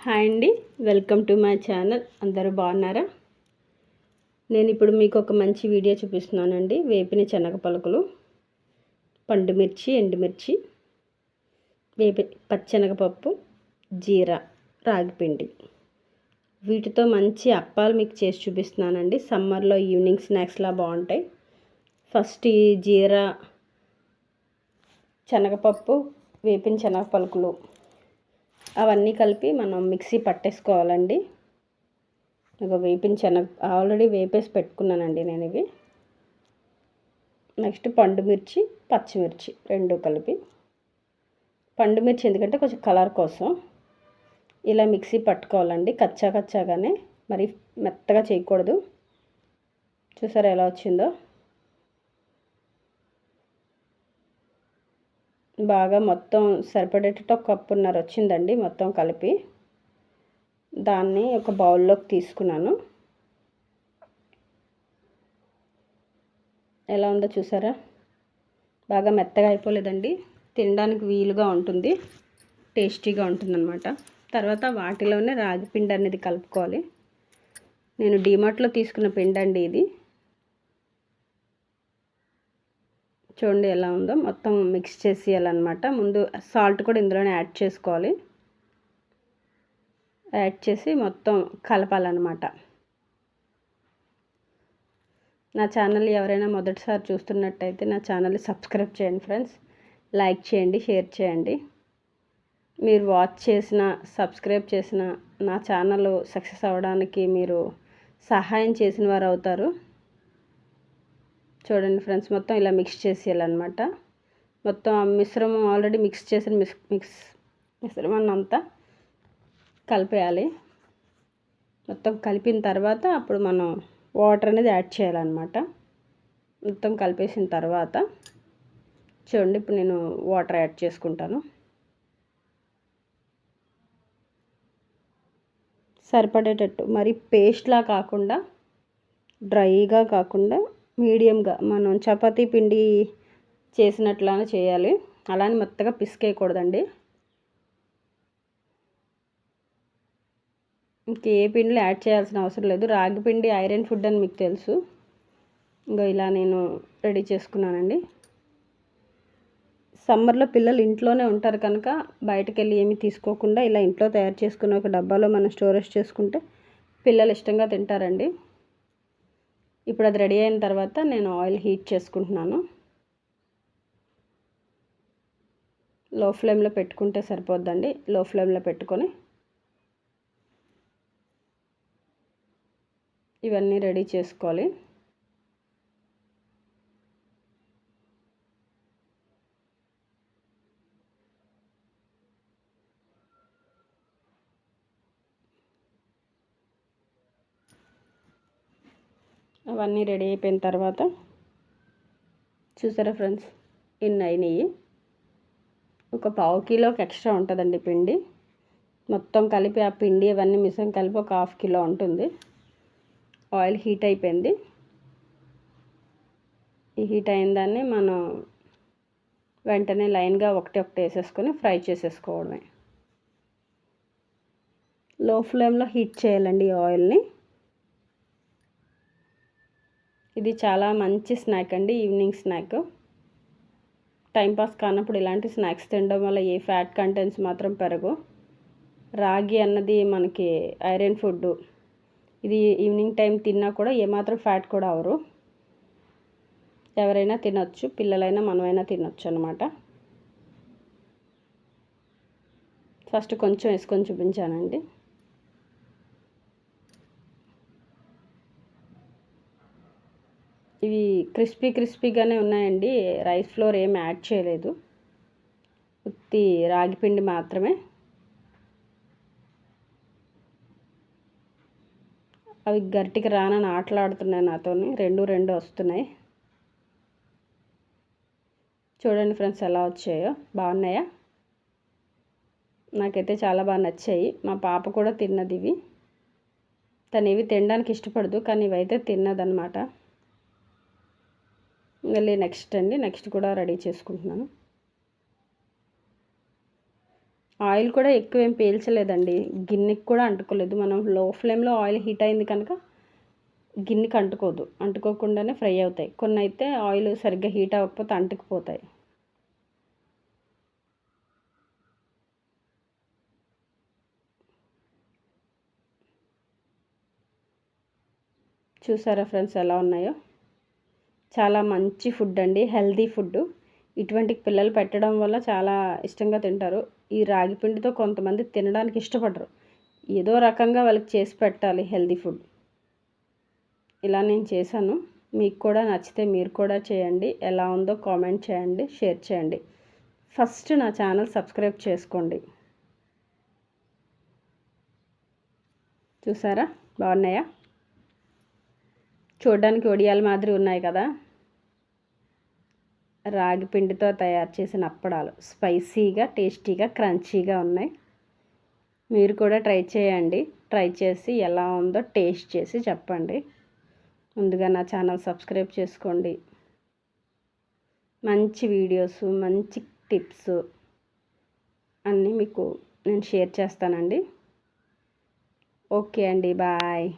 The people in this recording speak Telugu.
హాయ్ అండి, వెల్కమ్ టు మై ఛానల్. అందరూ బాగున్నారా? నేను ఇప్పుడు మీకు ఒక మంచి వీడియో చూపిస్తున్నానండి. వేపిన శనగ పలుకులు, పండుమిర్చి, ఎండుమిర్చి, పచ్చెనగపప్పు, జీరా, రాగిపిండి, వీటితో మంచి అప్పాలు మీకు చేసి చూపిస్తున్నానండి. సమ్మర్లో ఈవినింగ్ స్నాక్స్లా బాగుంటాయి. ఫస్ట్ ఈ జీరా, శనగపప్పు, వేపిన శనగ పలుకులు అవన్నీ కలిపి మనం మిక్సీ పట్టేసుకోవాలండి. ఇక వేపిన శనగ ఆల్రెడీ వేపేసి పెట్టుకున్నానండి నేను ఇవి. నెక్స్ట్ పండుమిర్చి, పచ్చిమిర్చి రెండు కలిపి, పండుమిర్చి ఎందుకంటే కొంచెం కలర్ కోసం ఇలా మిక్సీ పట్టుకోవాలండి. కచ్చాగానే, మరి మెత్తగా చేయకూడదు. చూసారా ఎలా వచ్చిందో? బాగా మొత్తం సరిపడేటట్టు ఒక కప్పున్నర వచ్చిందండి మొత్తం కలిపి. దాన్ని ఒక బౌల్లోకి తీసుకున్నాను. ఎలా ఉందో చూసారా? బాగా మెత్తగా అయిపోలేదండి, తినడానికి వీలుగా ఉంటుంది, టేస్టీగా ఉంటుందన్నమాట. తర్వాత వాటిలోనే రాగి పిండి అనేది కలుపుకోవాలి. నేను డీమార్ట్లో తీసుకున్న పిండి అండి ఇది. చూడండి ఎలా ఉందో, మొత్తం మిక్స్ చేసేయాలన్నమాట. ముందు సాల్ట్ కూడా ఇందులోనే యాడ్ చేసుకోవాలి. యాడ్ చేసి మొత్తం కలపాలన్నమాట. నా ఛానల్ ఎవరైనా మొదటిసారి చూస్తున్నట్టయితే నా ఛానల్ని సబ్స్క్రైబ్ చేయండి ఫ్రెండ్స్. లైక్ చేయండి, షేర్ చేయండి. మీరు వాచ్ చేసిన, సబ్స్క్రైబ్ చేసిన నా ఛానల్ సక్సెస్ అవ్వడానికి మీరు సహాయం చేసిన వారు అవుతారు. చూడండి ఫ్రెండ్స్, మొత్తం ఇలా మిక్స్ చేసేయాలన్నమాట. మొత్తం మిశ్రమం ఆల్రెడీ మిక్స్ చేసిన మిశ్రమాన్ని అంతా కలిపేయాలి. మొత్తం కలిపిన తర్వాత అప్పుడు మనం వాటర్ అనేది యాడ్ చేయాలన్నమాట. మొత్తం కలిపేసిన తర్వాత చూడండి, ఇప్పుడు నేను వాటర్ యాడ్ చేసుకుంటాను. సరిపడేటట్టు, మరి పేస్ట్లా కాకుండా, డ్రైగా కాకుండా, మీడియంగా మనం చపాతీ పిండి చేసినట్లానే చేయాలి. అలానే మెత్తగా పిసికేయకూడదండి. ఇంకే పిండిలో యాడ్ చేయాల్సిన అవసరం లేదు. రాగి పిండి ఐరన్ ఫుడ్ అని మీకు తెలుసు. ఇంకా ఇలా నేను రెడీ చేసుకున్నానండి. సమ్మర్లో పిల్లలు ఇంట్లోనే ఉంటారు కనుక బయటకు వెళ్ళి ఏమీ తీసుకోకుండా ఇలా ఇంట్లో తయారు చేసుకున్న ఒక డబ్బాలో మనం స్టోరేజ్ చేసుకుంటే పిల్లలు ఇష్టంగా తింటారండి. ఇప్పుడు అది రెడీ అయిన తర్వాత నేను ఆయిల్ హీట్ చేసుకుంటున్నాను. లో ఫ్లేమ్లో పెట్టుకుంటే సరిపోద్దండి. లో ఫ్లేమ్లో పెట్టుకొని ఇవన్నీ రెడీ చేసుకోవాలి. అవన్నీ రెడీ అయిపోయిన తర్వాత చూసారా ఫ్రెండ్స్, ఇన్ని అయినాయి. ఒక పావు కిలోకి ఎక్స్ట్రా ఉంటుందండి పిండి. మొత్తం కలిపి ఆ పిండి ఇవన్నీ మిశ్రమం కలిపి ఒక హాఫ్ కిలో ఉంటుంది. ఆయిల్ హీట్ అయిపోయింది. ఈ హీట్ అయిన దాన్ని మనం వెంటనే లైన్గా ఒకటి వేసేసుకొని ఫ్రై చేసేసుకోవడమే. లో ఫ్లేమ్లో హీట్ చేయాలండి ఈ ఆయిల్ని. ఇది చాలా మంచి స్నాక్ అండి, ఈవినింగ్ స్నాక్. టైంపాస్ కానప్పుడు ఇలాంటి స్నాక్స్ తినడం వల్ల ఏ ఫ్యాట్ కంటెంట్స్ మాత్రం పెరగవు. రాగి అన్నది మనకి ఐరన్ ఫుడ్. ఇది ఈవినింగ్ టైం తిన్నా కూడా ఏమాత్రం ఫ్యాట్ కూడా అవరు. ఎవరైనా తినొచ్చు, పిల్లలైనా మనమైనా తినొచ్చు అన్నమాట. ఫస్ట్ కొంచెం వేసుకొని చూపించానండి. ఇవి క్రిస్పీగానే ఉన్నాయండి. రైస్ ఫ్లోర్ ఏం యాడ్ చేయలేదు, ఉత్తి రాగి పిండి మాత్రమే. అవి గట్టికి రానని ఆటలాడుతున్నాయి నాతోని, రెండు వస్తున్నాయి. చూడండి ఫ్రెండ్స్ ఎలా వచ్చాయో, బాగున్నాయా? నాకైతే చాలా బాగా నచ్చాయి. మా పాప కూడా తిన్నది ఇవి. తను ఇవి తినడానికి ఇష్టపడదు, కానీ ఇవైతే తిన్నదనమాట. మళ్ళీ నెక్స్ట్ కూడా రెడీ చేసుకుంటున్నాను. ఆయిల్ కూడా ఎక్కువ ఏం పీల్చలేదండి, గిన్నెకి కూడా అంటుకోలేదు. మనం లో ఫ్లేమ్లో ఆయిల్ హీట్ అయింది కనుక గిన్నెకి అంటుకోదు, అంటుకోకుండానే ఫ్రై అవుతాయి. కొన్ని అయితే ఆయిల్ సరిగ్గా హీట్ అవ్వకపోతే అంటుకుపోతాయి. చూసారా ఫ్రెండ్స్ ఎలా ఉన్నాయో? చాలా మంచి ఫుడ్ అండి, హెల్దీ ఫుడ్. ఇటువంటి పిల్లలు పెట్టడం వల్ల చాలా ఇష్టంగా తింటారు. ఈ రాగి పిండితో కొంతమంది తినడానికి ఇష్టపడరు, ఏదో రకంగా వాళ్ళకి చేసి పెట్టాలి హెల్దీ ఫుడ్. ఇలా నేను చేశాను, మీకు కూడా నచ్చితే మీరు కూడా చేయండి. ఎలా ఉందో కామెంట్ చేయండి, షేర్ చేయండి. ఫస్ట్ నా ఛానల్ సబ్స్క్రైబ్ చేసుకోండి. చూసారా బాగున్నాయా? చూడడానికి వడియాల మాదిరి ఉన్నాయి కదా. రాగి పిండితో తయారు చేసిన అప్పడాలు స్పైసీగా, టేస్టీగా, క్రంచీగా ఉన్నాయి. మీరు కూడా ట్రై చేయండి. ట్రై చేసి ఎలా ఉందో టేస్ట్ చేసి చెప్పండి. ముందుగా నా ఛానల్ సబ్స్క్రైబ్ చేసుకోండి. మంచి వీడియోస్, మంచి టిప్స్ అన్నీ మీకు నేను షేర్ చేస్తానండి. ఓకే అండి, బాయ్.